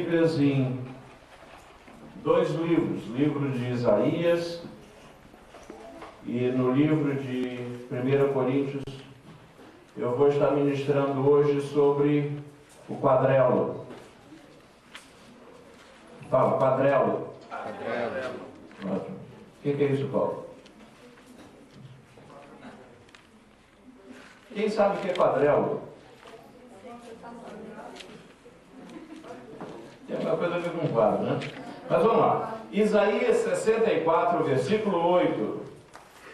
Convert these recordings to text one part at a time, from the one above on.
Bíblias em dois livros, livro de Isaías e no livro de 1 Coríntios. Eu vou estar ministrando hoje sobre o quadrelo. Fala, quadrelo. Ótimo. O que é isso, Paulo? Quem sabe o que é quadrelo? Tem uma coisa a ver com quadro, né? Mas vamos lá. Isaías 64, versículo 8.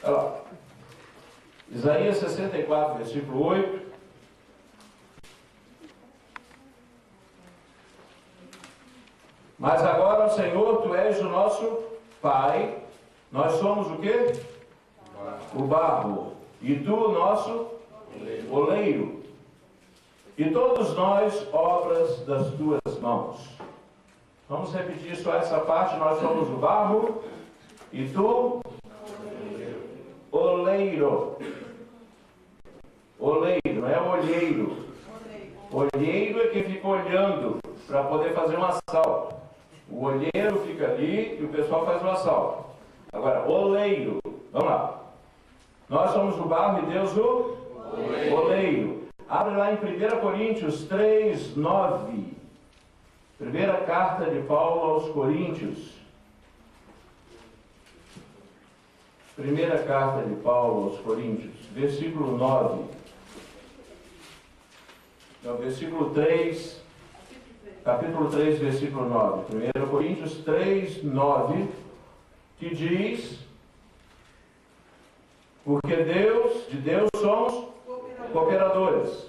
Olha lá. Isaías 64, versículo 8. Mas agora, Senhor, Tu és o nosso Pai. Nós somos o quê? O barro. E Tu, o nosso oleiro. E todos nós, obras das Tuas mãos. Vamos repetir só essa parte. Nós somos o barro. E Tu, oleiro. Oleiro, não é olheiro. Olheiro é quem fica olhando para poder fazer um assalto. O olheiro fica ali e o pessoal faz um assalto. Agora, oleiro. Vamos lá. Nós somos o barro e Deus o oleiro. Abre lá em 1 Coríntios 3, 9. Primeira carta de Paulo aos Coríntios. Primeira carta de Paulo aos Coríntios, versículo 9. Não, versículo 3, capítulo 3, versículo 9. 1 Coríntios 3, 9, que diz: porque de Deus somos cooperadores,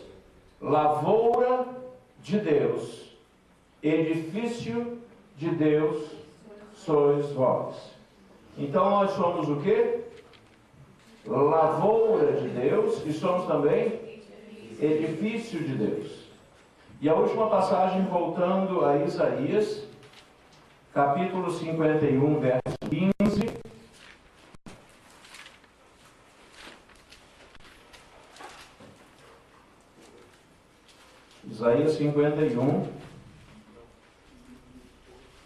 lavoura de Deus, edifício de Deus sois vós. Então nós somos o quê? Lavoura de Deus e somos também edifício de Deus. E a última passagem, voltando a Isaías, capítulo 51, verso 15. Isaías 51,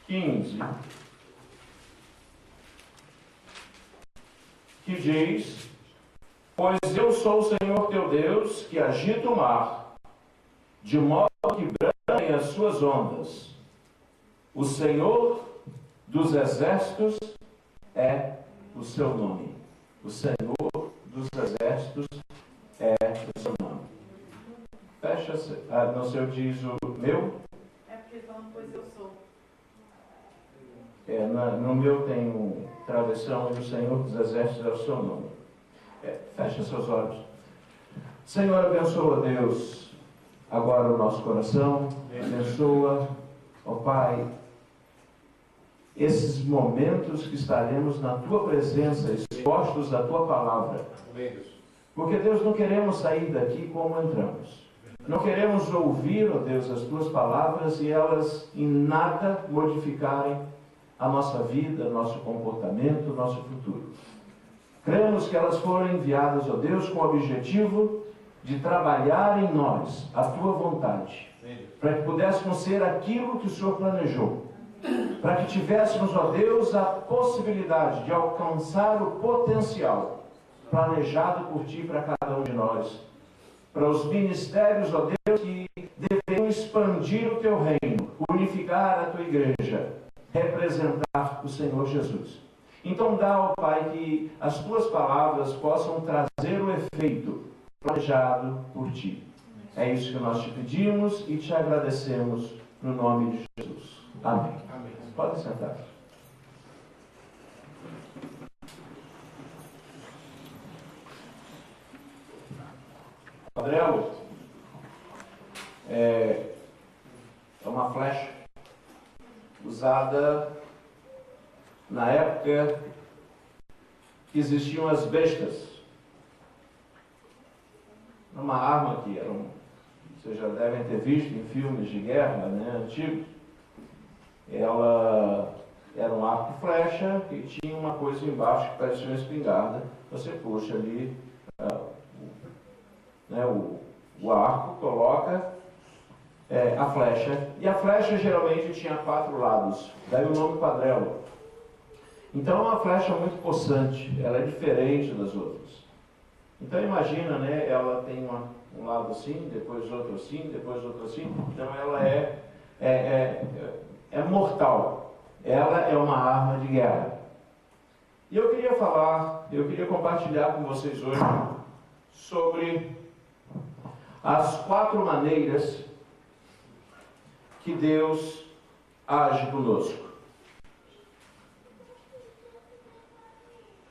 15. Que diz: pois eu sou o Senhor teu Deus, que agita o mar, de modo que bramem as suas ondas. O Senhor dos exércitos é o seu nome. O Senhor dos exércitos é o seu nome. Fecha, no seu diz o meu? É porque falando, pois eu sou. No meu tem um travessão e o Senhor dos exércitos é o seu nome. Fecha seus olhos. Senhor, abençoa, Deus, agora o nosso coração. Abençoa, ó Pai, esses momentos que estaremos na Tua presença, expostos à Tua palavra. Porque, Deus, não queremos sair daqui como entramos. Não queremos ouvir, ó Deus, as Tuas palavras e elas em nada modificarem a nossa vida, nosso comportamento, nosso futuro. Cremos que elas foram enviadas, ó Deus, com o objetivo de trabalhar em nós a Tua vontade, para que pudéssemos ser aquilo que o Senhor planejou, para que tivéssemos, ó Deus, a possibilidade de alcançar o potencial planejado por Ti para cada um de nós, para os ministérios, ó Deus, que deveriam expandir o Teu reino, unificar a Tua igreja, representar o Senhor Jesus. Então dá, ó Pai, que as Tuas palavras possam trazer o efeito planejado por Ti. É isso que nós Te pedimos e Te agradecemos no nome de Jesus. Amém. Amém. Pode sentar. Quadrelo é uma flecha usada na época que existiam as bestas. Uma arma que vocês já devem ter visto em filmes de guerra, né, antigos. Ela era um arco e flecha e tinha uma coisa embaixo que parecia uma espingarda. Você puxa ali o arco, coloca a flecha, e a flecha geralmente tinha 4 lados, daí o nome quadrelo. Então é uma flecha muito possante, ela é diferente das outras. Então imagina, né, ela tem um lado assim, depois outro assim, depois outro assim, então ela é mortal, ela é uma arma de guerra. E eu queria compartilhar com vocês hoje sobre as 4 maneiras que Deus age conosco.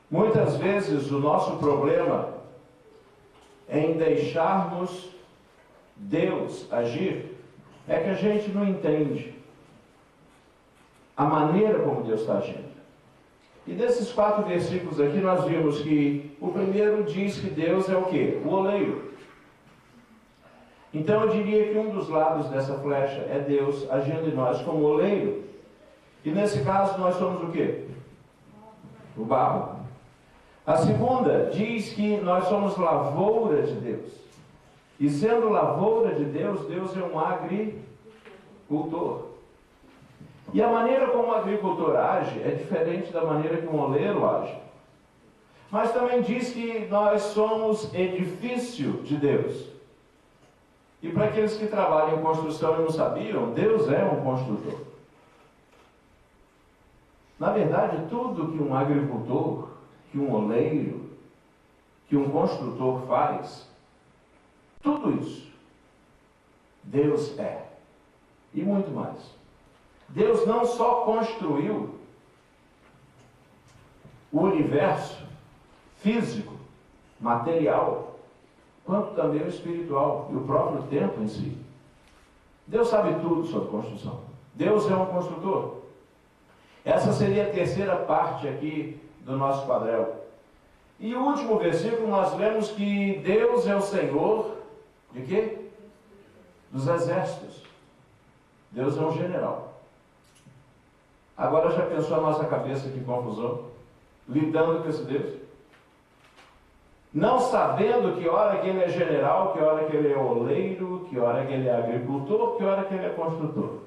Muitas vezes o nosso problema em deixarmos Deus agir é que a gente não entende a maneira como Deus está agindo. E desses 4 versículos aqui nós vimos que o primeiro diz que Deus é o quê? O oleiro. Então eu diria que um dos lados dessa flecha é Deus agindo em nós como oleiro. E nesse caso nós somos o quê? O barro. A segunda diz que nós somos lavoura de Deus. E sendo lavoura de Deus, Deus é um agricultor. E a maneira como o agricultor age é diferente da maneira que um oleiro age. Mas também diz que nós somos edifício de Deus. E para aqueles que trabalham em construção e não sabiam, Deus é um construtor. Na verdade, tudo que um agricultor, que um oleiro, que um construtor faz, tudo isso, Deus é. E muito mais. Deus não só construiu o universo físico, material, quanto também o espiritual e o próprio tempo em si. Deus sabe tudo sobre construção. Deus é um construtor. Essa seria a terceira parte aqui do nosso quadrel. E o último versículo nós lemos que Deus é o Senhor de quê? Dos exércitos. Deus é um general. Agora já pensou a nossa cabeça que confusão? Lidando com esse Deus? Não sabendo que hora que ele é general, que hora que ele é oleiro, que hora que ele é agricultor, que hora que ele é construtor.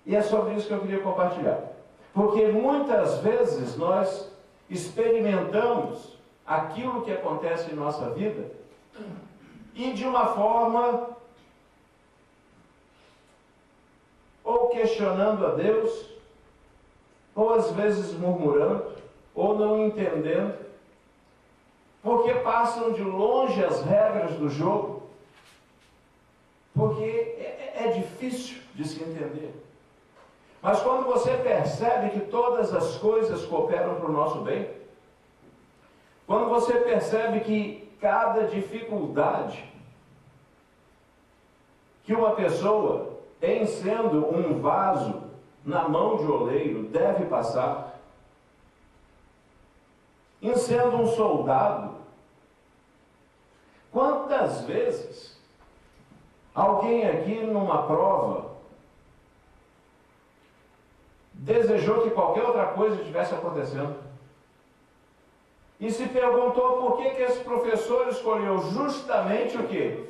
E é sobre isso que eu queria compartilhar. Porque muitas vezes nós experimentamos aquilo que acontece em nossa vida e de uma forma ou questionando a Deus, ou às vezes murmurando, ou não entendendo, porque passam de longe as regras do jogo, porque é difícil de se entender. Mas quando você percebe que todas as coisas cooperam para o nosso bem, quando você percebe que cada dificuldade que uma pessoa, em sendo um vaso na mão de oleiro, deve passar, em sendo um soldado, quantas vezes alguém aqui numa prova desejou que qualquer outra coisa estivesse acontecendo e se perguntou por que esse professor escolheu justamente o quê?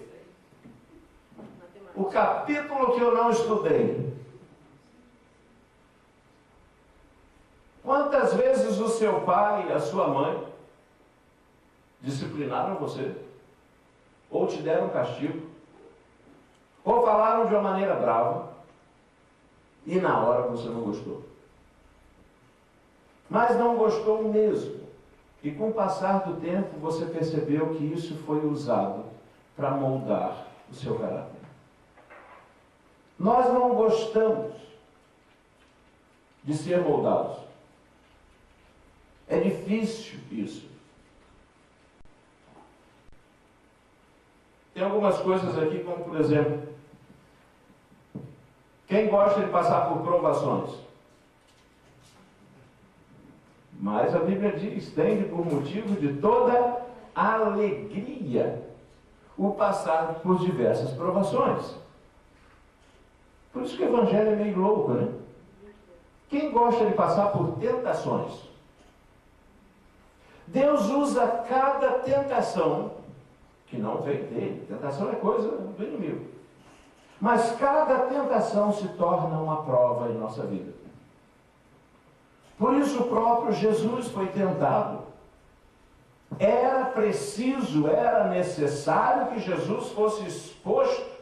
O capítulo que eu não estudei. Quantas vezes o seu pai e a sua mãe disciplinaram você? Ou te deram um castigo? Ou falaram de uma maneira brava? E na hora você não gostou. Mas não gostou mesmo. E com o passar do tempo você percebeu que isso foi usado para moldar o seu caráter. Nós não gostamos de ser moldados. É difícil isso. Tem algumas coisas aqui, como por exemplo, quem gosta de passar por provações? Mas a Bíblia diz, tende por motivo de toda alegria o passar por diversas provações. Por isso que o Evangelho é meio louco, né? Quem gosta de passar por tentações? Deus usa cada tentação que não vem dele. Tentação é coisa do inimigo. Mas cada tentação se torna uma prova em nossa vida. Por isso o próprio Jesus foi tentado. Era preciso, era necessário que Jesus fosse exposto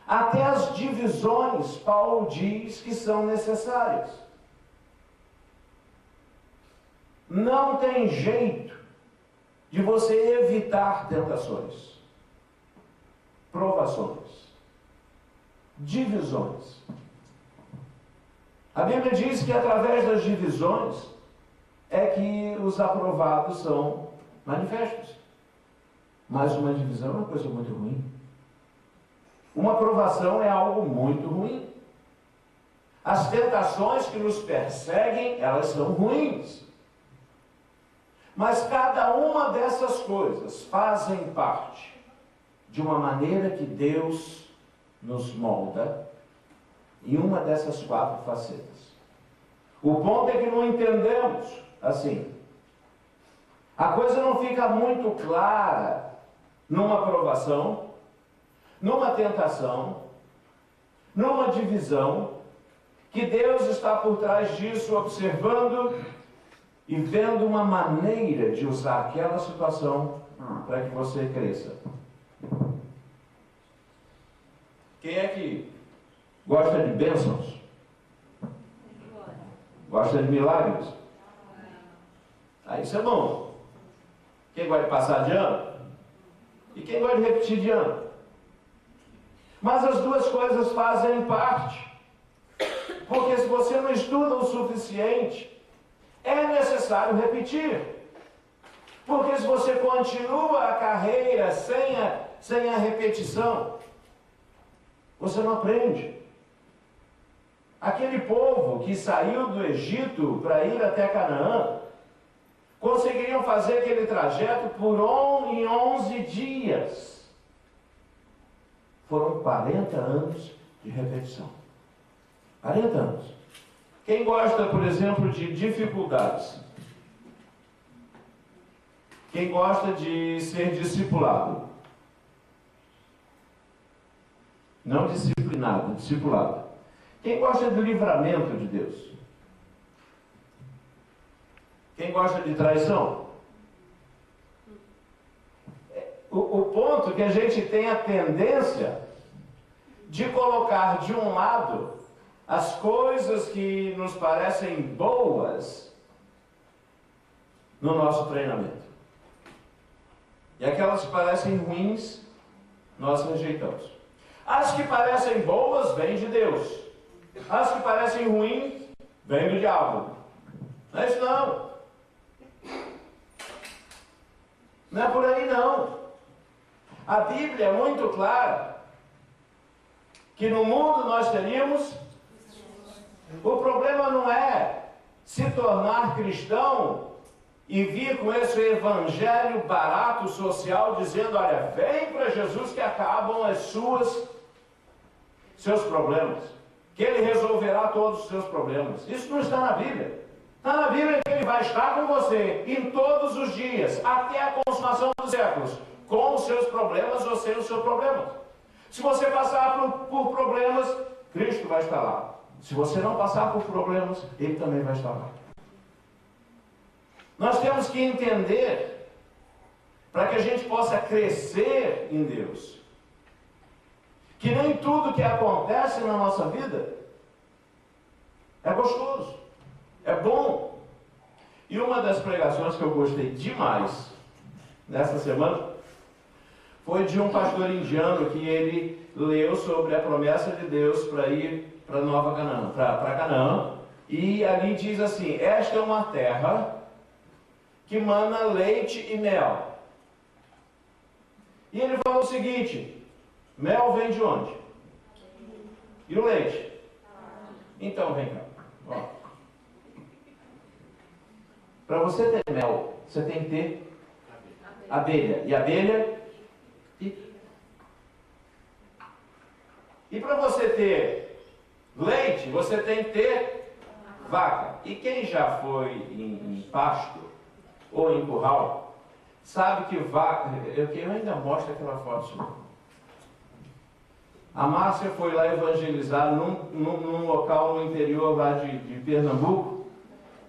até as divisões, Paulo diz, que são necessárias. Não tem jeito de você evitar tentações, provações, divisões. A Bíblia diz que através das divisões é que os aprovados são manifestos. Mas uma divisão é uma coisa muito ruim. Uma aprovação é algo muito ruim. As tentações que nos perseguem, elas são ruins. Mas cada uma dessas coisas fazem parte de uma maneira que Deus nos molda em uma dessas 4 facetas. O ponto é que não entendemos assim. A coisa não fica muito clara numa provação, numa tentação, numa divisão, que Deus está por trás disso, observando e vendo uma maneira de usar aquela situação para que você cresça. Quem é que gosta de bênçãos? Gosta de milagres? Isso é bom. Quem gosta de passar de ano? E quem gosta de repetir de ano? Mas as duas coisas fazem parte. Porque se você não estuda o suficiente, é necessário repetir. Porque se você continua a carreira sem a repetição, você não aprende. Aquele povo que saiu do Egito para ir até Canaã, conseguiriam fazer aquele trajeto em 11 dias. Foram 40 anos de repetição. 40 anos. Quem gosta, por exemplo, de dificuldades? Quem gosta de ser discipulado? Não disciplinado, discipulado. Quem gosta de livramento de Deus? Quem gosta de traição? O ponto é que a gente tem a tendência de colocar de um lado as coisas que nos parecem boas no nosso treinamento. E aquelas que parecem ruins, nós rejeitamos. As que parecem boas, vêm de Deus. As que parecem ruins, vêm do diabo. Não é isso não. Não é por aí não. A Bíblia é muito clara que no mundo nós teríamos. O problema não é se tornar cristão e vir com esse evangelho barato social dizendo, olha, vem para Jesus que acabam seus problemas, que Ele resolverá todos os seus problemas. Isso não está na Bíblia. Está na Bíblia que Ele vai estar com você em todos os dias, até a consumação dos séculos, com os seus problemas ou sem os seus problemas. Se você passar por problemas, Cristo vai estar lá. Se você não passar por problemas, Ele também vai estar lá. Nós temos que entender, para que a gente possa crescer em Deus, que nem tudo que acontece na nossa vida é gostoso, é bom. E uma das pregações que eu gostei demais nessa semana foi de um pastor indiano que ele leu sobre a promessa de Deus para ir para Nova Canaã, para Canaã, e ali diz assim: esta é uma terra que mana leite e mel. E ele falou o seguinte: mel vem de onde? E o leite? Então vem cá. Para você ter mel, você tem que ter abelha. E abelha pica. E para você ter leite, você tem que ter vaca. E quem já foi em pasto ou em curral, sabe que vaca... Eu ainda mostro aquela foto sua. A Márcia foi lá evangelizar num local no interior lá de Pernambuco,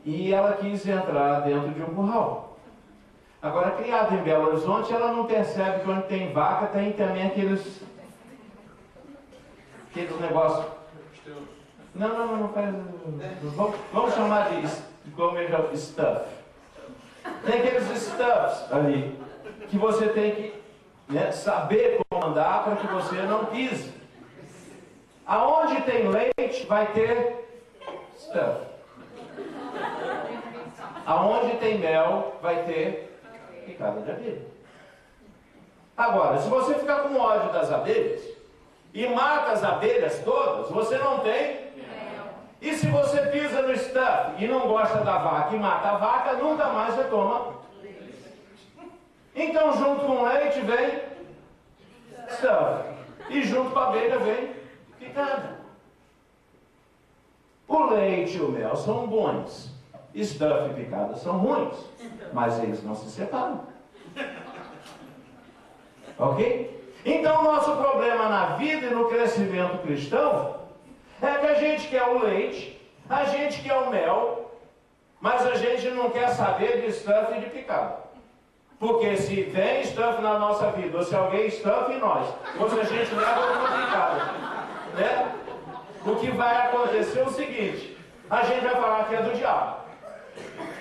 e ela quis entrar dentro de um curral. Agora, criada em Belo Horizonte, ela não percebe que onde tem vaca tem também aqueles negócios. Não faz. Vamos chamar de stuff. Tem aqueles stuffs ali que você tem que, né, saber como andar para que você não pise. Aonde tem leite vai ter stuff. Aonde tem mel vai ter picada de abelha. Agora, se você ficar com ódio das abelhas e mata as abelhas todas, você não tem mel. E se você pisa no stuff e não gosta da vaca e mata a vaca, nunca mais você toma leite. Então, junto com o leite vem stuff. E junto com a abelha vem picada. O leite e o mel são bons. Stuff e picada são ruins. Mas eles não se separam. Ok? Então, o nosso problema na vida e no crescimento cristão é que a gente quer o leite, a gente quer o mel, mas a gente não quer saber de stuff e de picada. Porque se tem stuff na nossa vida, ou se alguém stuff em nós, ou se a gente leva uma picada, né? O que vai acontecer é o seguinte: a gente vai falar que é do diabo.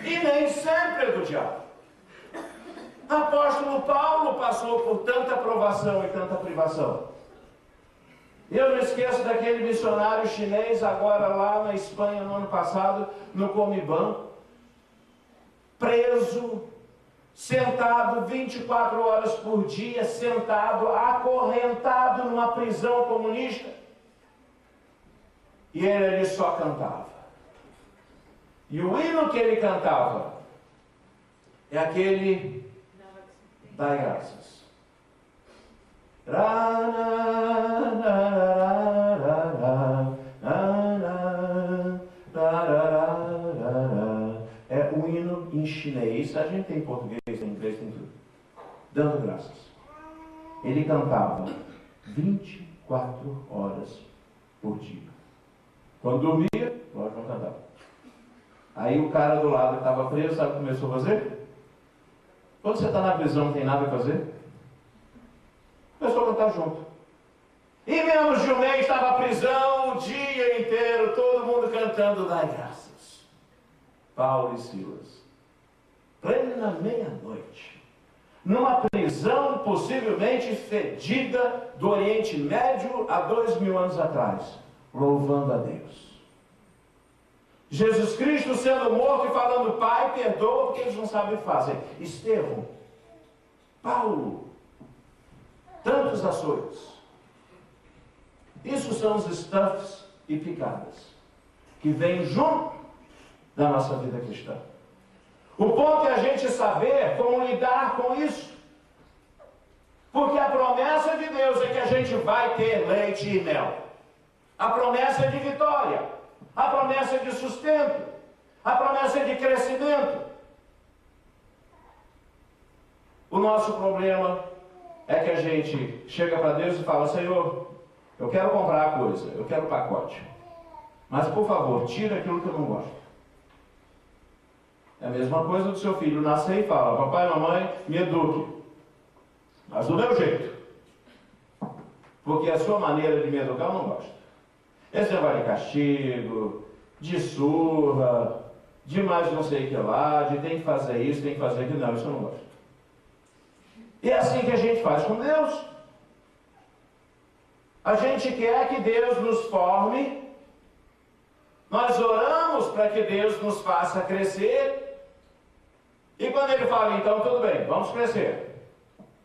E nem sempre é do diabo. Apóstolo Paulo passou por tanta provação e tanta privação. Eu não esqueço daquele missionário chinês, agora lá na Espanha, no ano passado, no Comiban, preso, sentado 24 horas por dia, sentado, acorrentado numa prisão comunista. E ele só cantava. E o hino que ele cantava é aquele: dai graças. É o hino em chinês, a gente tem em português, tem inglês, tem tudo. Dando graças. Ele cantava 24 horas por dia. Quando dormia, nós não cantava. Aí o cara do lado que estava preso, sabe o que começou a fazer? Quando você está na prisão, não tem nada a fazer? Começou a cantar junto. E menos de um mês estava a prisão o dia inteiro, todo mundo cantando dai graças. Paulo e Silas. Plena meia-noite. Numa prisão possivelmente fedida do Oriente Médio há 2000 anos atrás. Louvando a Deus. Jesus Cristo sendo morto e falando: Pai, perdoa porque eles não sabem o que fazem. Estevão, Paulo, tantos açoites. Isso são os stuffs e picadas que vêm junto da nossa vida cristã. O ponto é a gente saber como lidar com isso. Porque a promessa de Deus é que a gente vai ter leite e mel. A promessa é de vitória. A promessa é de sustento. A promessa é de crescimento. O nosso problema é que a gente chega para Deus e fala: Senhor, eu quero comprar a coisa, eu quero o pacote. Mas, por favor, tira aquilo que eu não gosto. É a mesma coisa do seu filho nascer e fala: papai e mamãe, me eduque. Mas do meu jeito. Porque a sua maneira de me educar eu não gosto. Esse negócio de castigo, de surra, de mais não sei o que lá, de tem que fazer isso, tem que fazer aquilo. Não, isso eu não gosto. E é assim que a gente faz com Deus. A gente quer que Deus nos forme. Nós oramos para que Deus nos faça crescer. E quando Ele fala: então tudo bem, vamos crescer.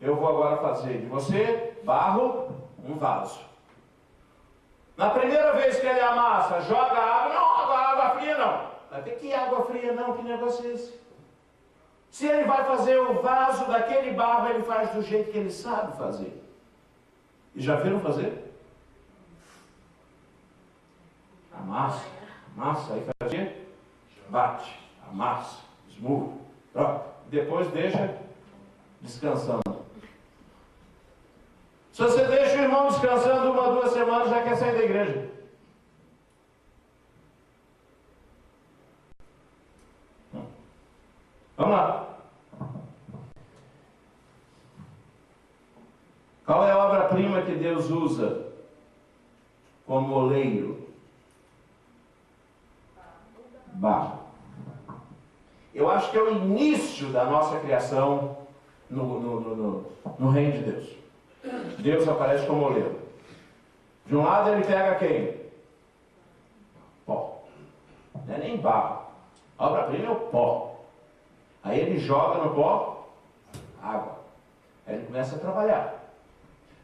Eu vou agora fazer de você, barro, um vaso. Na primeira vez que ele amassa, joga água. Não, água fria não. Vai ter que água fria não, que negócio é esse? Se ele vai fazer o vaso daquele barro, ele faz do jeito que ele sabe fazer. E já viram fazer? Amassa, aí faz o quê? Bate, amassa, esmurra, troca. Depois deixa descansando. Se você deixa o irmão descansando 1 ou 2 semanas, já quer sair da igreja. Vamos lá. Qual é a obra-prima que Deus usa como oleiro? Barro. Eu acho que é o início da nossa criação no reino de Deus. Deus aparece como oleiro. De um lado ele pega quem? Pó. Não é nem barro. A obra-prima é o pó. Aí ele joga no pó água. Aí ele começa a trabalhar.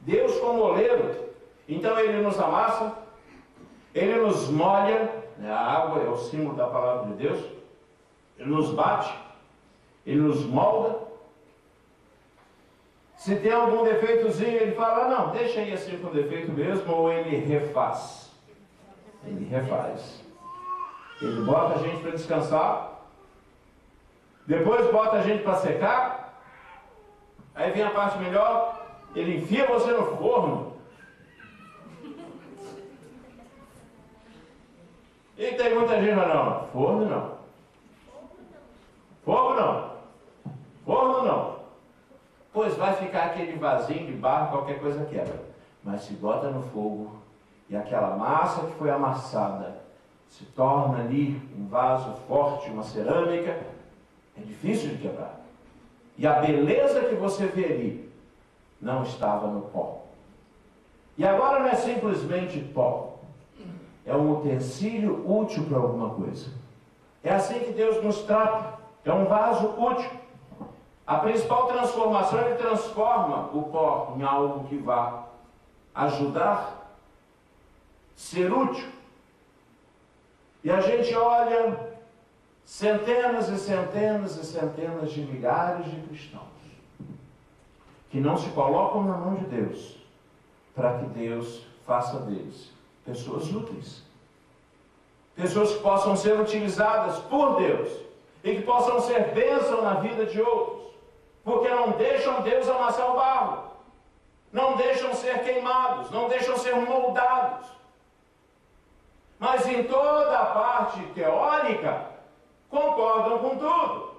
Deus como oleiro, então ele nos amassa, ele nos molha, né? A água é o símbolo da palavra de Deus, ele nos bate, ele nos molda. Se tem algum defeitozinho, ele fala, não, deixa aí assim com defeito mesmo, ou ele refaz. Ele refaz. Ele bota a gente para descansar, depois bota a gente para secar, aí vem a parte melhor, ele enfia você no forno. E tem muita gente falando, não, forno não. Fogo não. Forno não. Pois vai ficar aquele vasinho de barro, qualquer coisa quebra. Mas se bota no fogo e aquela massa que foi amassada se torna ali um vaso forte, uma cerâmica, é difícil de quebrar. E a beleza que você vê ali não estava no pó. E agora não é simplesmente pó. É um utensílio útil para alguma coisa. É assim que Deus nos trata. É um vaso útil. A principal transformação, ele transforma o pó em algo que vá ajudar, ser útil. E a gente olha centenas e centenas e centenas de milhares de cristãos que não se colocam na mão de Deus para que Deus faça deles pessoas úteis. Pessoas que possam ser utilizadas por Deus e que possam ser bênção na vida de outros. Porque não deixam Deus amassar o barro. Não deixam ser queimados. Não deixam ser moldados. Mas em toda a parte teórica, concordam com tudo.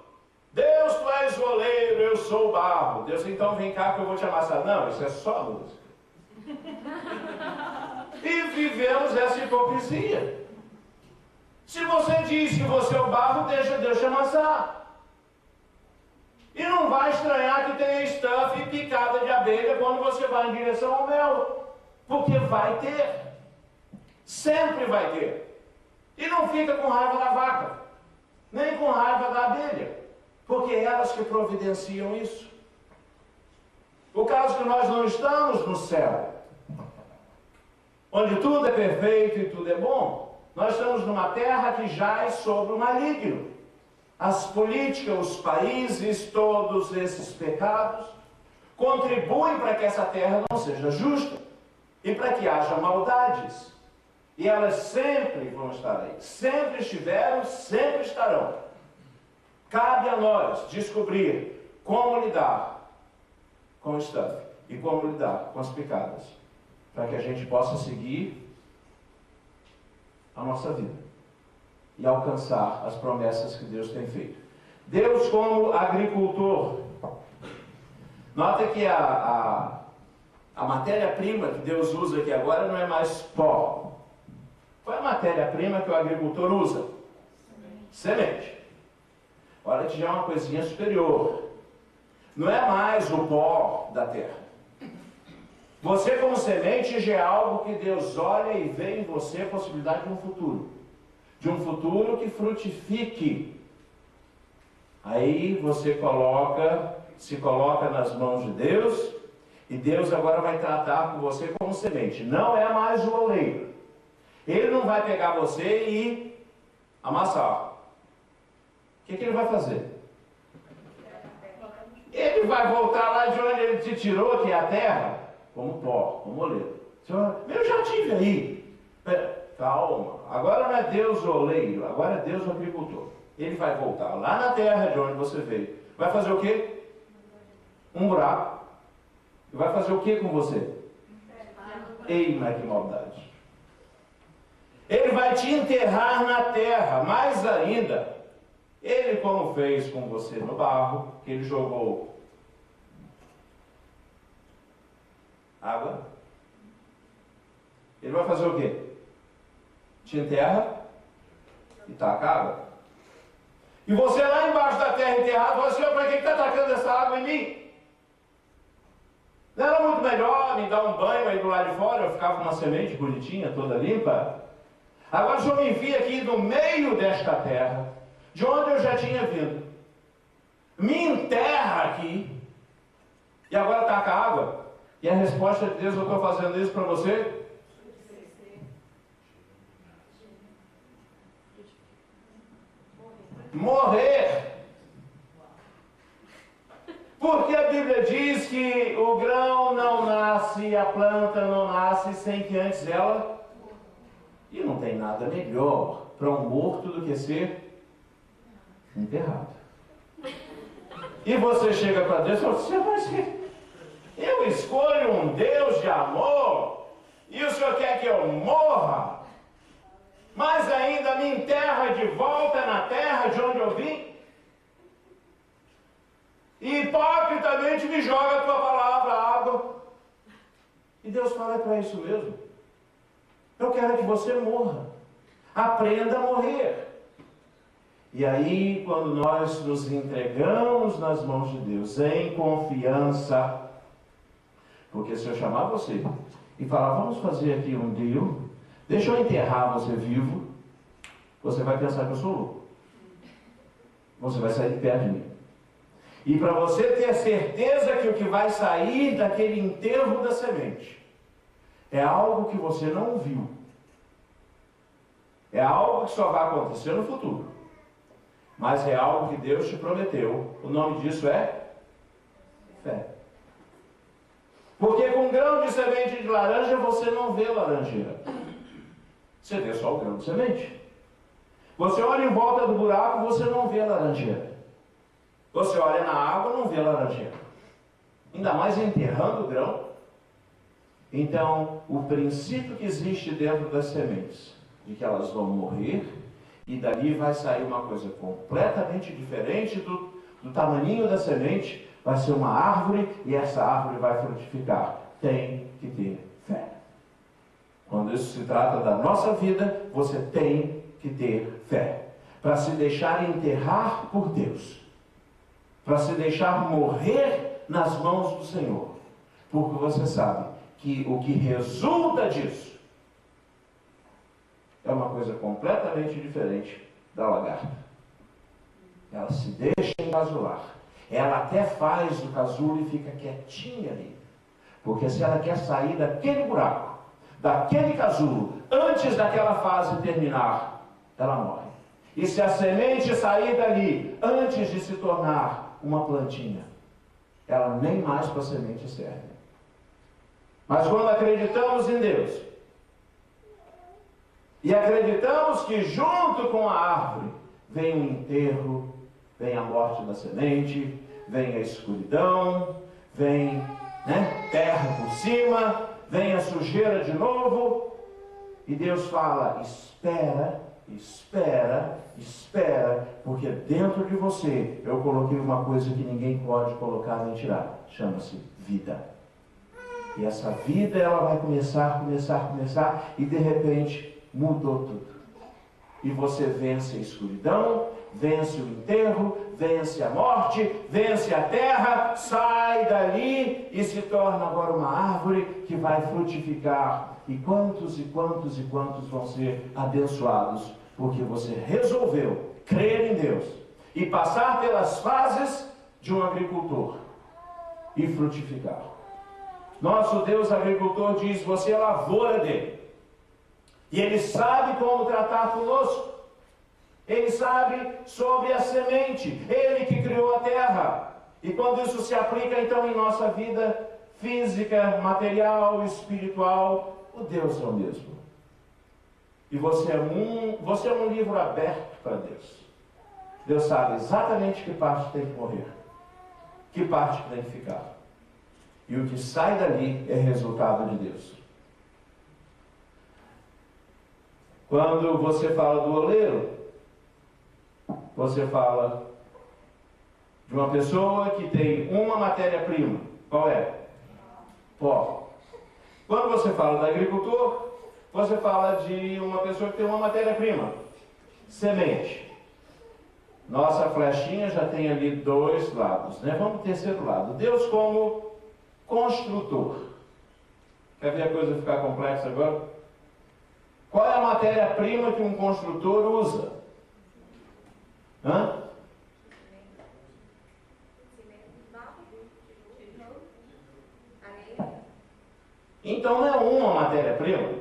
Deus, tu és o oleiro, eu sou o barro. Deus, então vem cá que eu vou te amassar. Não, isso é só música. E vivemos essa hipocrisia. Se você diz que você é o barro, deixa Deus te amassar. E não vai estranhar que tenha estafa e picada de abelha quando você vai em direção ao mel. Porque vai ter. Sempre vai ter. E não fica com raiva da vaca, nem com raiva da abelha, porque é elas que providenciam isso. O caso que nós não estamos no céu, onde tudo é perfeito e tudo é bom. Nós estamos numa terra que jaz sobre o maligno. As políticas, os países, todos esses pecados contribuem para que essa terra não seja justa e para que haja maldades. E elas sempre vão estar aí. Sempre estiveram, sempre estarão. Cabe a nós descobrir como lidar com o estafe e como lidar com as picadas, para que a gente possa seguir a nossa vida e alcançar as promessas que Deus tem feito. Deus como agricultor. Nota que a matéria-prima que Deus usa aqui agora não é mais pó. Qual é a matéria-prima que o agricultor usa? Semente. Olha que já é uma coisinha superior. Não é mais o pó da terra. Você como semente já é algo que Deus olha e vê em você a possibilidade de um futuro. De um futuro que frutifique. Aí você se coloca nas mãos de Deus, e Deus agora vai tratar com você como semente. Não é mais o oleiro. Ele não vai pegar você e amassar. O que ele vai fazer? Ele vai voltar lá de onde ele te tirou, que é a terra, como pó, como oleiro. Eu já tive aí. Calma. Agora não é Deus o oleiro, agora é Deus o agricultor. Ele vai voltar lá na terra de onde você veio. Vai fazer o quê? um buraco e vai fazer o que com você? Ei, mas que maldade! Ele vai te enterrar na terra, mais ainda. Ele, como fez com você no barro, que ele jogou água, ele vai fazer o quê? Te enterra e taca água. E você lá embaixo da terra enterrado, você, para que está tacando essa água em mim? Não era muito melhor me dar um banho aí do lado de fora, eu ficava com uma semente bonitinha, toda limpa? Agora o Senhor me envia aqui no meio desta terra, de onde eu já tinha vindo. Me enterra aqui, e agora taca água. E a resposta de Deus, eu estou fazendo isso para você? Morrer. Porque a Bíblia diz que o grão não nasce, a planta não nasce sem que antes ela... E não tem nada melhor para um morto do que ser enterrado. E você chega para Deus e fala, você vai ser... Eu escolho um Deus de amor e o Senhor quer que eu morra? Mas ainda me enterra de volta na terra de onde eu vim? E hipocritamente me joga a tua palavra, a água. E Deus fala, é para isso mesmo. Eu quero que você morra. Aprenda a morrer. E aí, quando nós nos entregamos nas mãos de Deus, em confiança, porque se eu chamar você e falar, vamos fazer aqui um deal, deixa eu enterrar você vivo, você vai pensar que eu sou louco. Você vai sair de perto de mim. E para você ter certeza que o que vai sair daquele enterro da semente é algo que você não viu. É algo que só vai acontecer no futuro. Mas é algo que Deus te prometeu. O nome disso é fé. Porque com grão de semente de laranja você não vê laranjeira. Você vê só o grão de semente. Você olha em volta do buraco, você não vê laranjeira. Você olha na água, não vê laranjeira. Ainda mais enterrando o grão. Então, o princípio que existe dentro das sementes, de que elas vão morrer, e dali vai sair uma coisa completamente diferente do tamaninho da semente, vai ser uma árvore, e essa árvore vai frutificar. Tem que ter fé. Quando isso se trata da nossa vida, você tem que ter fé. Para se deixar enterrar por Deus. Para se deixar morrer nas mãos do Senhor. Porque você sabe que o que resulta disso é uma coisa completamente diferente da lagarta. Ela se deixa encasular. Ela até faz o casulo e fica quietinha ali. Porque se ela quer sair daquele buraco, daquele casulo, antes daquela fase terminar, ela morre. E se a semente sair dali, antes de se tornar uma plantinha, ela nem mais para a semente serve. Mas quando acreditamos em Deus, e acreditamos que junto com a árvore vem o enterro, vem a morte da semente, vem a escuridão, vem terra por cima, vem a sujeira de novo, e Deus fala, espera, espera, espera, porque dentro de você eu coloquei uma coisa que ninguém pode colocar nem tirar, chama-se vida. E essa vida ela vai começar, e de repente mudou tudo. E você vence a escuridão, vence o enterro, vence a morte, vence a terra, sai dali e se torna agora uma árvore que vai frutificar. E quantos vão ser abençoados, porque você resolveu crer em Deus e passar pelas fases de um agricultor e frutificar. Nosso Deus agricultor diz, você é a lavoura dele. E Ele sabe como tratar conosco. Ele sabe sobre a semente. Ele que criou a terra. E quando isso se aplica então em nossa vida física, material, espiritual, o Deus é o mesmo. E você é um livro aberto para Deus. Deus sabe exatamente que parte tem que morrer. que parte que tem que ficar. E o que sai dali é resultado de Deus. Quando você fala do oleiro, você fala de uma pessoa que tem uma matéria-prima. Qual é? Pó. Quando você fala do agricultor, você fala de uma pessoa que tem uma matéria-prima. Semente. Nossa flechinha já tem ali dois lados, né? Vamos para o terceiro lado. Deus como construtor. Quer ver a coisa ficar complexa agora? Qual é a matéria-prima que um construtor usa? Hã? Então não é uma matéria-prima.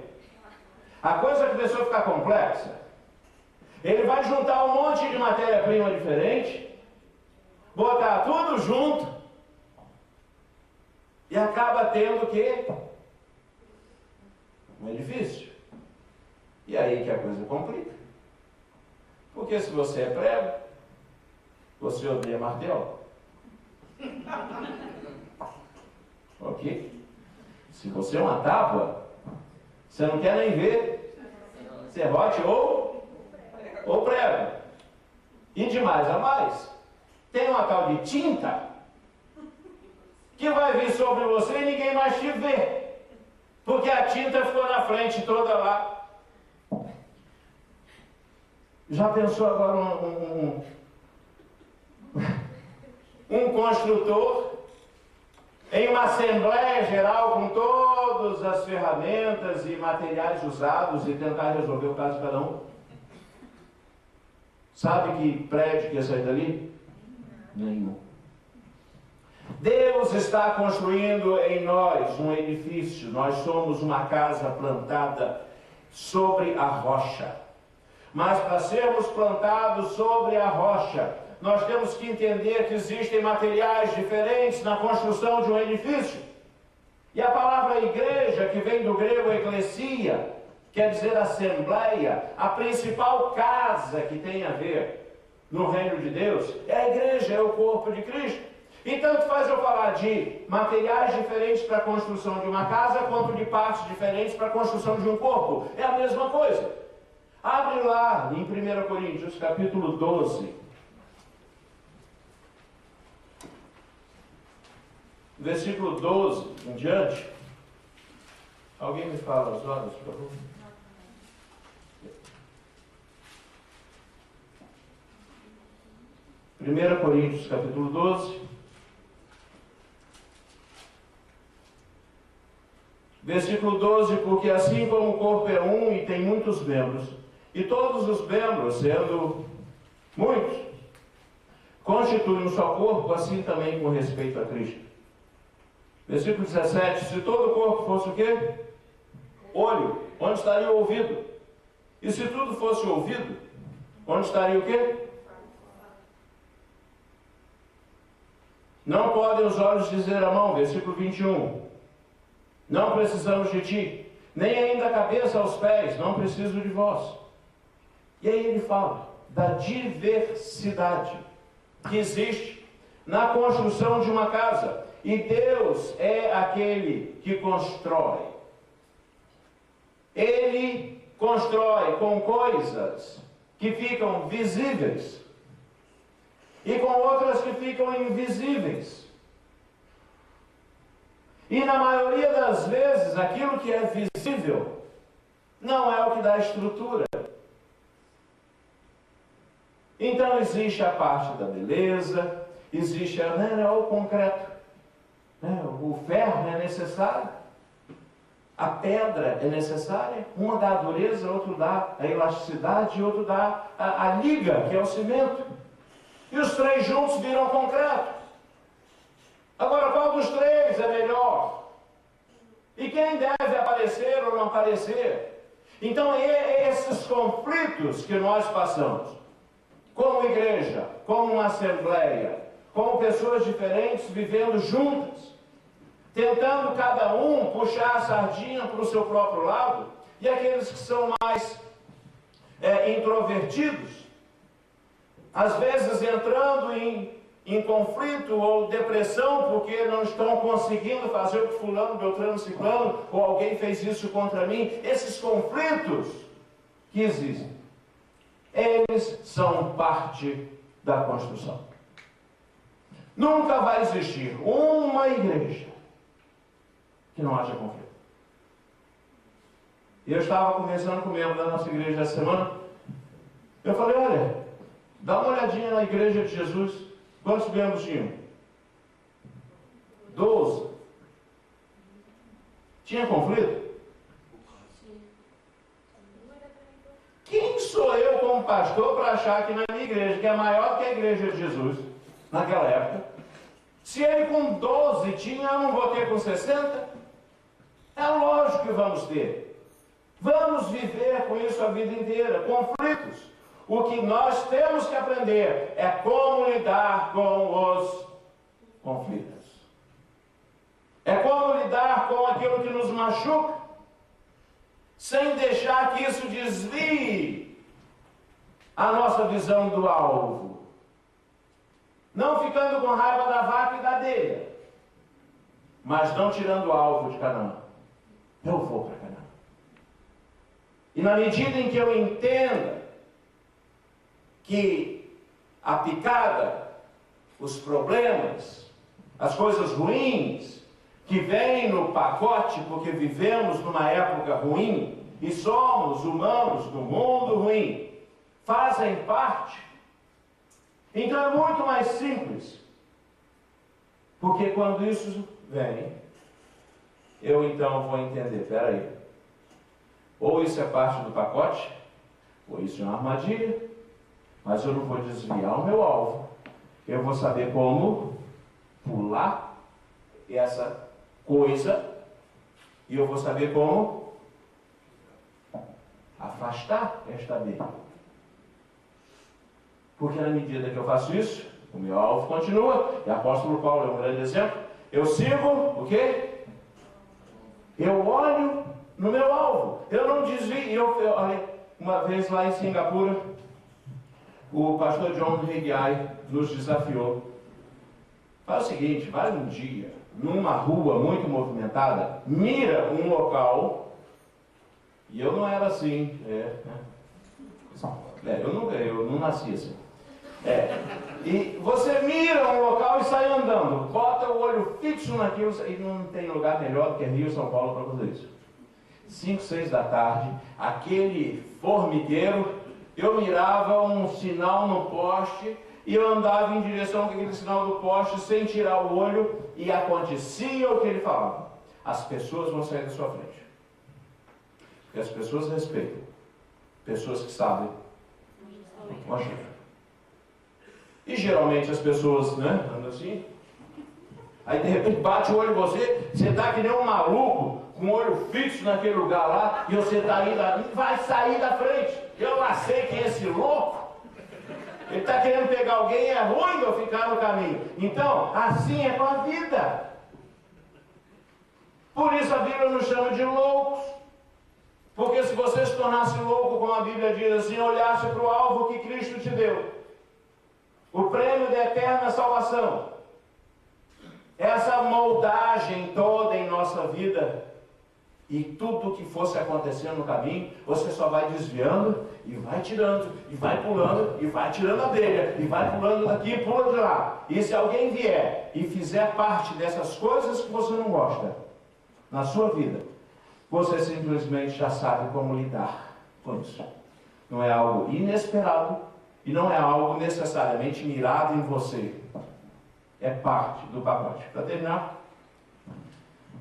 A coisa que começou a ficar complexa, ele vai juntar um monte de matéria-prima diferente, botar tudo junto, e acaba tendo o quê? Um edifício. E aí que a coisa complica. Porque se você é prego, você odeia martelo. Ok? Se você é uma tábua, você não quer nem ver serrote ou prego. E de mais a mais, tem uma tal de tinta que vai vir sobre você e ninguém mais te vê. Porque a tinta ficou na frente toda lá. Já pensou agora um construtor em uma assembleia geral com todas as ferramentas e materiais usados e tentar resolver o caso de cada um? Sabe que prédio que ia sair dali? Nenhum. Deus está construindo em nós um edifício. Nós somos uma casa plantada sobre a rocha. Mas para sermos plantados sobre a rocha, nós temos que entender que existem materiais diferentes na construção de um edifício. E a palavra igreja, que vem do grego eclesia, quer dizer assembleia, a principal casa que tem a ver no reino de Deus, é a igreja, é o corpo de Cristo. E tanto faz eu falar de materiais diferentes para a construção de uma casa, quanto de partes diferentes para a construção de um corpo. É a mesma coisa. Abre lá em 1 Coríntios, capítulo 12. Versículo 12 em diante. Alguém me fala as horas, por favor? Primeira Coríntios, capítulo 12. Versículo 12, porque assim como o corpo é um e tem muitos membros, e todos os membros, sendo muitos, constituem um só corpo, assim também com respeito a Cristo. Versículo 17, se todo o corpo fosse o quê? Olho, onde estaria o ouvido? E se tudo fosse ouvido, onde estaria o quê? Não podem os olhos dizer à mão, versículo 21, não precisamos de ti, nem ainda a cabeça aos pés, não preciso de vós. E aí ele fala da diversidade que existe na construção de uma casa. E Deus é aquele que constrói. Ele constrói com coisas que ficam visíveis e com outras que ficam invisíveis. E na maioria das vezes, aquilo que é visível não é o que dá estrutura. Então existe a parte da beleza, existe o concreto. O ferro é necessário, a pedra é necessária, uma dá a dureza, outro dá a elasticidade, outro dá a liga, que é o cimento. E os três juntos viram concreto. Agora, qual dos três é melhor? E quem deve aparecer ou não aparecer? Então, é esses conflitos que nós passamos, como igreja, como uma assembleia, como pessoas diferentes vivendo juntas, tentando cada um puxar a sardinha para o seu próprio lado, e aqueles que são mais introvertidos, às vezes entrando em em conflito ou depressão porque não estão conseguindo fazer o que fulano, beltrano, ciclano, ou alguém fez isso contra mim. Esses conflitos que existem, eles são parte da construção. Nunca vai existir uma igreja que não haja conflito. Eu estava conversando com o membro da nossa igreja essa semana. Eu falei, olha, dá uma olhadinha na igreja de Jesus. Quantos membros tinham? 12. Tinha conflito? Quem sou eu como pastor para achar que na minha igreja, que é maior que a igreja de Jesus, naquela época, se ele com 12 tinha, eu não vou ter com 60? É lógico que vamos ter. Vamos viver com isso a vida inteira, conflitos. O que nós temos que aprender é como lidar com os conflitos. É como lidar com aquilo que nos machuca, sem deixar que isso desvie a nossa visão do alvo. Não ficando com raiva da vaca e da abelha, mas não tirando o alvo de Canaã. Eu vou para Canaã. E na medida em que eu entenda que a picada, os problemas, as coisas ruins que vêm no pacote porque vivemos numa época ruim e somos humanos no mundo ruim, fazem parte. Então é muito mais simples. Porque quando isso vem, eu então vou entender, peraí, ou isso é parte do pacote, ou isso é uma armadilha, mas eu não vou desviar o meu alvo. Eu vou saber como pular essa coisa e eu vou saber como afastar esta abelha. Porque na medida que eu faço isso, o meu alvo continua, e o apóstolo Paulo é um grande exemplo. Eu sigo o quê? Eu olho no meu alvo. Eu não desvio. Olha, uma vez lá em Singapura, o pastor John Haggai nos desafiou. Faz o seguinte, vai um dia, numa rua muito movimentada, mira um local, e eu não era assim, eu não nasci assim. E você mira um local e sai andando, bota o olho fixo naquilo, e não tem lugar melhor do que Rio, São Paulo para fazer isso. 5, 6 da tarde, aquele formigueiro, eu mirava um sinal no poste e eu andava em direção àquele sinal do poste sem tirar o olho e acontecia o que ele falava. As pessoas vão sair da sua frente. Porque as pessoas respeitam. Pessoas que sabem. E geralmente as pessoas, andam assim. Aí de repente bate o olho em você, você está que nem um maluco, com o olho fixo naquele lugar lá, e você está indo, vai sair da frente. Eu lá sei quem é esse louco. Ele está querendo pegar alguém, é ruim eu ficar no caminho. Então, assim é com a vida. Por isso a Bíblia nos chama de loucos. Porque se você se tornasse louco, como a Bíblia diz assim, olhasse para o alvo que Cristo te deu, o prêmio da eterna salvação, essa moldagem toda em nossa vida, e tudo que fosse acontecendo no caminho, você só vai desviando e vai tirando, e vai pulando, e vai tirando a abelha, e vai pulando daqui e pula de lá. E se alguém vier e fizer parte dessas coisas que você não gosta na sua vida, você simplesmente já sabe como lidar com isso. Não é algo inesperado e não é algo necessariamente mirado em você. É parte do pacote. Para terminar,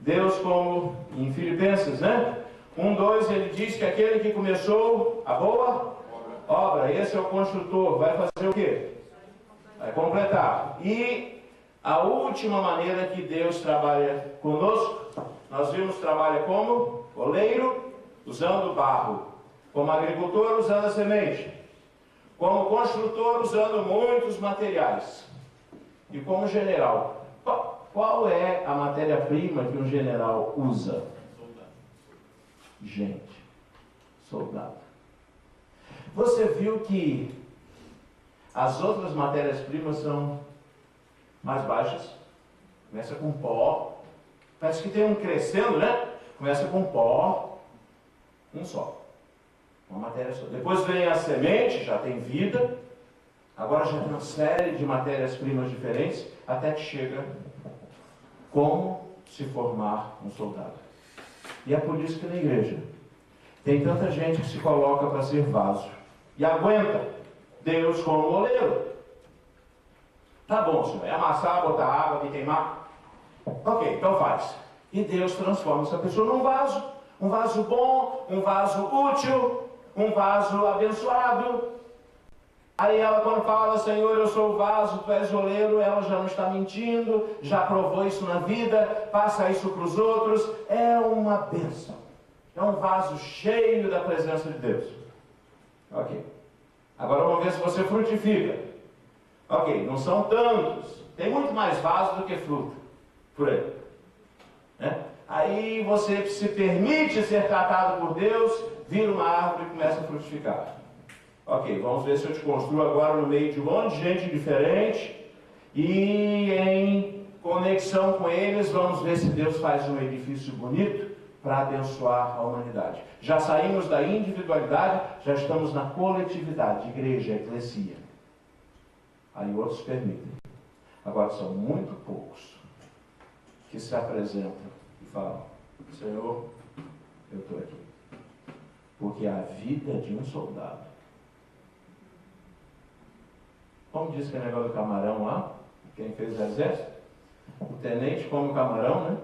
Deus, como em Filipenses, 1:2, ele diz que aquele que começou a boa obra, esse é o construtor, vai fazer o quê? Vai completar. E a última maneira que Deus trabalha conosco, nós vimos trabalha como oleiro, usando barro, como agricultor, usando a semente, como construtor, usando muitos materiais, e como general. Qual é a matéria-prima que um general usa? Gente, soldado. Você viu que as outras matérias-primas são mais baixas. Começa com pó. Parece que tem um crescendo, né? Começa com pó, um só. Uma matéria só. Depois vem a semente, já tem vida. Agora já tem uma série de matérias-primas diferentes, até que chega como se formar um soldado. E é por isso que na igreja tem tanta gente que se coloca para ser vaso e aguenta Deus como oleiro. Tá bom, senhor, é amassar, botar água, me queimar. Ok, então faz. E Deus transforma essa pessoa num vaso bom, um vaso útil, um vaso abençoado. Aí ela, quando fala, Senhor, eu sou o vaso, tu és oleiro, ela já não está mentindo, já provou isso na vida, passa isso para os outros. É uma bênção. É um vaso cheio da presença de Deus. Ok. Agora vamos ver se você frutifica. Ok, não são tantos. Tem muito mais vaso do que fruta. Por aí. Né? Aí você se permite ser tratado por Deus, vira uma árvore e começa a frutificar. Ok, vamos ver se eu te construo agora no meio de um monte de gente diferente e em conexão com eles, vamos ver se Deus faz um edifício bonito para abençoar a humanidade. Já saímos da individualidade, já estamos na coletividade, igreja, eclesia. Aí outros permitem. Agora são muito poucos que se apresentam e falam, Senhor, eu estou aqui. Porque a vida de um soldado, como disse que é negócio do camarão lá, quem fez o exército, o tenente come o camarão, né?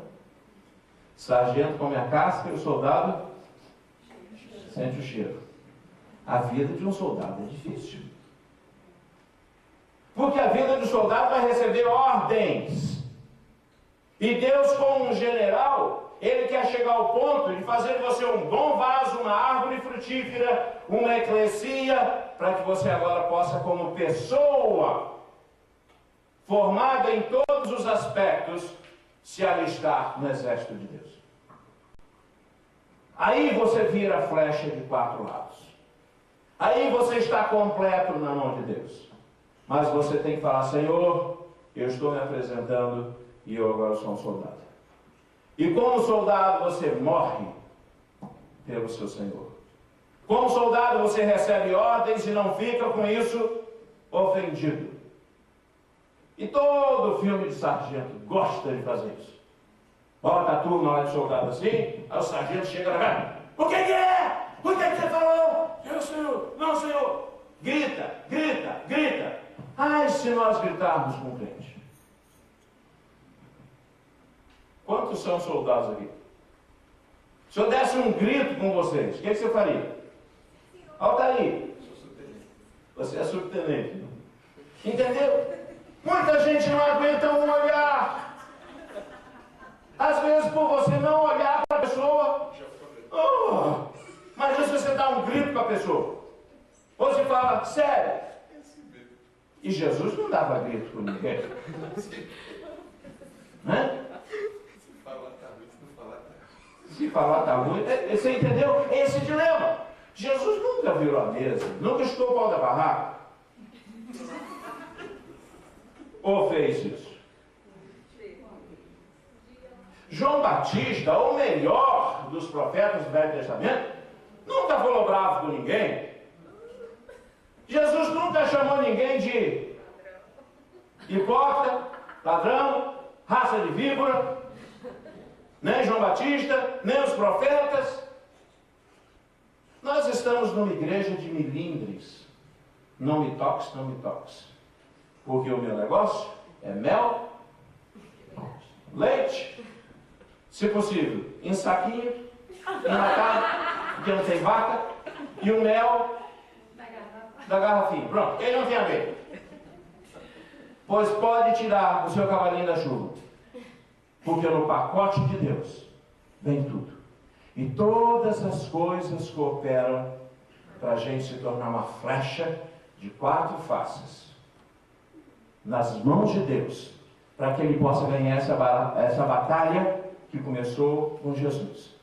O sargento come a casca e o soldado sente o cheiro. A vida de um soldado é difícil. Porque a vida do soldado vai receber ordens. E Deus, como um general, Ele quer chegar ao ponto de fazer de você um bom vaso, uma árvore frutífera, uma eclesia, para que você agora possa, como pessoa, formada em todos os aspectos, se alistar no exército de Deus. Aí você vira a flecha de 4 lados. Aí você está completo na mão de Deus. Mas você tem que falar, Senhor, eu estou me apresentando e eu agora sou um soldado. E como soldado você morre pelo seu Senhor. Como soldado você recebe ordens e não fica com isso ofendido. E todo filme de sargento gosta de fazer isso. Bota a turma lá de soldado assim, aí o sargento chega lá, o que é? O que você falou? Eu, senhor, não, senhor. Grita, grita, grita. Ai, se nós gritarmos com o crente. Quantos são soldados aqui? Se eu desse um grito com vocês, o que você faria? Altair, você é subtenente. Entendeu? Muita gente não aguenta um olhar. Às vezes, por você não olhar para a pessoa, mas se você dá um grito para a pessoa, ou você fala, sério. E Jesus não dava grito com ninguém. Né? Se falar está ruim, você entendeu? É esse dilema. Jesus nunca virou a mesa, nunca estou o pau da barraca. Ou fez isso? João Batista, o melhor dos profetas do Velho Testamento, nunca falou bravo com ninguém. Jesus nunca chamou ninguém de hipócrita, ladrão, raça de víbora, nem João Batista, nem os profetas. Nós estamos numa igreja de milindres. Não me toques, não me toques. Porque o meu negócio é mel, leite, se possível, em saquinho, enlatado, porque não tem vaca, e o mel da garrafinha. Pronto, ele não tem a ver. Pois pode tirar o seu cavalinho da chuva. Porque no pacote de Deus vem tudo. E todas as coisas cooperam para a gente se tornar uma flecha de 4 faces nas mãos de Deus, para que Ele possa ganhar essa batalha que começou com Jesus.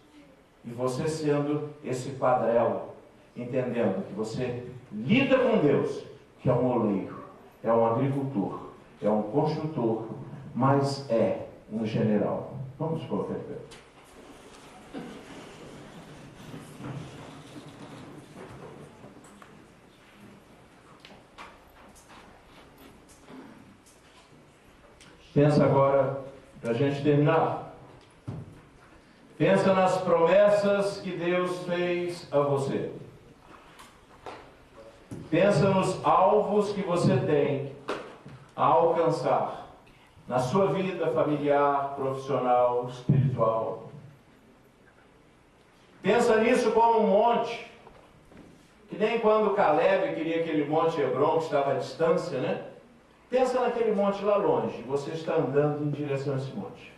E você sendo esse quadrelo, entendendo que você lida com Deus, que é um oleiro, é um agricultor, é um construtor, mas é um general. Vamos colocar de pé. Pensa agora, para a gente terminar. Pensa nas promessas que Deus fez a você. Pensa nos alvos que você tem a alcançar na sua vida familiar, profissional, espiritual. Pensa nisso como um monte, que nem quando Caleb queria aquele monte Hebron que estava à distância, né? Pensa naquele monte lá longe, você está andando em direção a esse monte,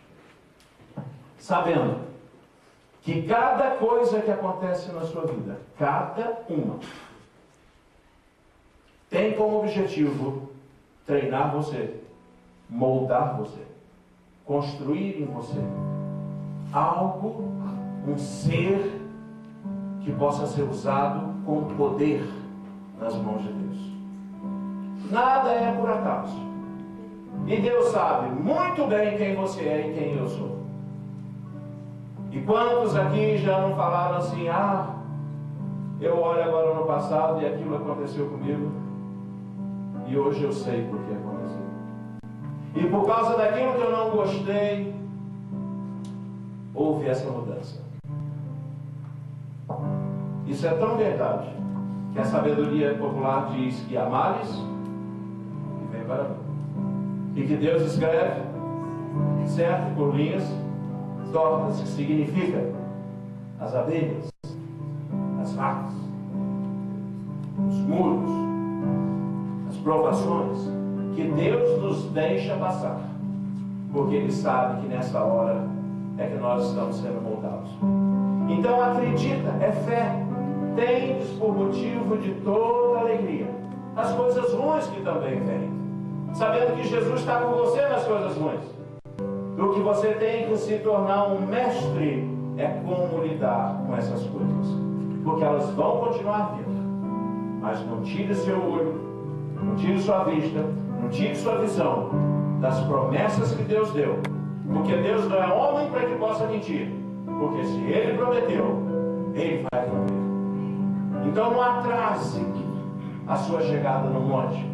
sabendo que cada coisa que acontece na sua vida, cada uma, tem como objetivo treinar você, moldar você, construir em você algo, um ser que possa ser usado com poder nas mãos de Deus. Nada é por acaso. E Deus sabe muito bem quem você é e quem eu sou. E quantos aqui já não falaram assim: ah, eu olho agora no passado e aquilo aconteceu comigo, e hoje eu sei por que aconteceu. E por causa daquilo que eu não gostei, houve essa mudança. Isso é tão verdade que a sabedoria popular diz que há males que vem para mim. E que Deus escreve, certo, por linhas tortas, que significa as abelhas, as vacas, os muros, as provações, que Deus nos deixa passar, porque Ele sabe que nessa hora é que nós estamos sendo moldados. Então acredita, é fé, tendes por motivo de toda alegria as coisas ruins que também vêm, sabendo que Jesus está com você nas coisas ruins. O que você tem que se tornar um mestre é como lidar com essas coisas, porque elas vão continuar vindo, mas não tire seu olho, não tire sua vista, não tire sua visão das promessas que Deus deu, porque Deus não é homem para que possa mentir, porque se Ele prometeu, Ele vai cumprir. Então não atrase a sua chegada no monte,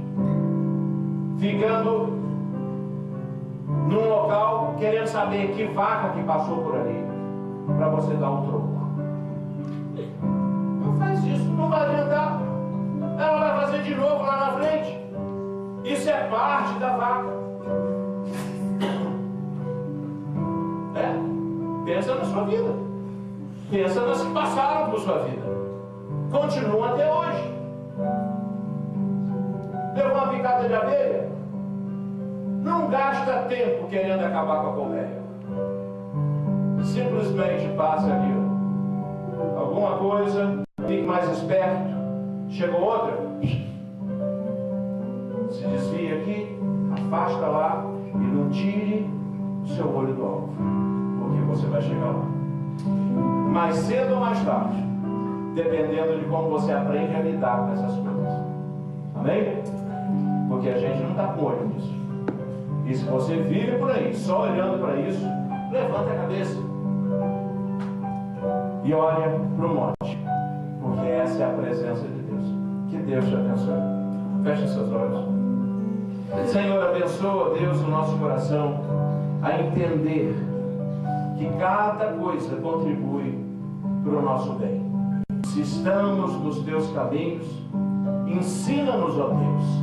ficando num local querendo saber que vaca que passou por ali, para você dar um troco. Não faz isso, não vai adiantar. Ela vai fazer de novo lá na frente. Isso é parte da vaca. Pensa na sua vida. Pensa nas que passaram por sua vida. Continua até hoje. Deu uma picada de abelha? Não gasta tempo querendo acabar com a colmeia. Simplesmente passe ali alguma coisa, fique mais esperto. Chegou outra, se desvia aqui, afasta lá e não tire o seu olho do alvo, porque você vai chegar lá. Mais cedo ou mais tarde, dependendo de como você aprende a lidar com essas coisas. Amém? Porque a gente não está com olho nisso. E se você vive por aí, só olhando para isso, levanta a cabeça e olha para o monte, porque essa é a presença de Deus. Que Deus te abençoe. Feche seus olhos. Senhor, abençoa, Deus, o nosso coração a entender que cada coisa contribui para o nosso bem. Se estamos nos teus caminhos, ensina-nos, ó Deus,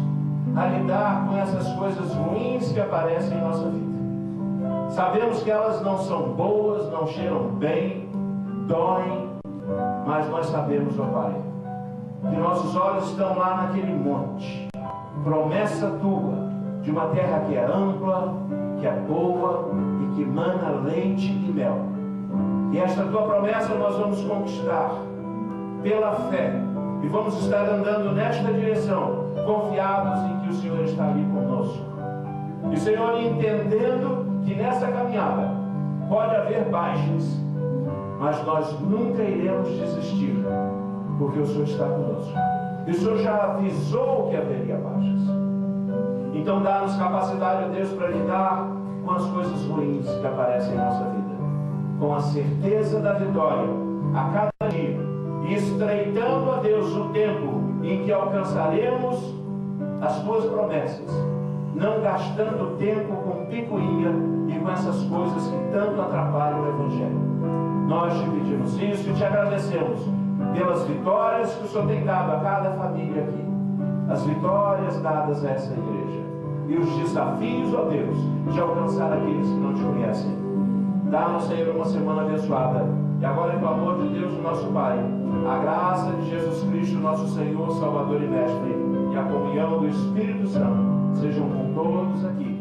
a lidar com essas coisas ruins que aparecem em nossa vida. Sabemos que elas não são boas, não cheiram bem, doem, mas nós sabemos, ó Pai, que nossos olhos estão lá naquele monte, promessa tua, de uma terra que é ampla, que é boa e que mana leite e mel. E esta tua promessa nós vamos conquistar pela fé, e vamos estar andando nesta direção, confiados em que o Senhor está ali conosco. E o Senhor, entendendo que nessa caminhada pode haver baixas, mas nós nunca iremos desistir, porque o Senhor está conosco. E o Senhor já avisou que haveria baixas. Então dá-nos capacidade, ó Deus, para lidar com as coisas ruins que aparecem em nossa vida, com a certeza da vitória a cada dia, e estreitando, ó Deus, o tempo em que alcançaremos as tuas promessas, não gastando tempo com picuinha e com essas coisas que tanto atrapalham o Evangelho. Nós te pedimos isso e te agradecemos pelas vitórias que o Senhor tem dado a cada família aqui, as vitórias dadas a essa igreja e os desafios, ó Deus, de alcançar aqueles que não te conhecem. Dá-nos, Senhor, uma semana abençoada. E agora, em amor de Deus, o nosso Pai, a graça de Jesus Cristo, nosso Senhor, Salvador e Mestre, e a comunhão do Espírito Santo sejam com todos aqui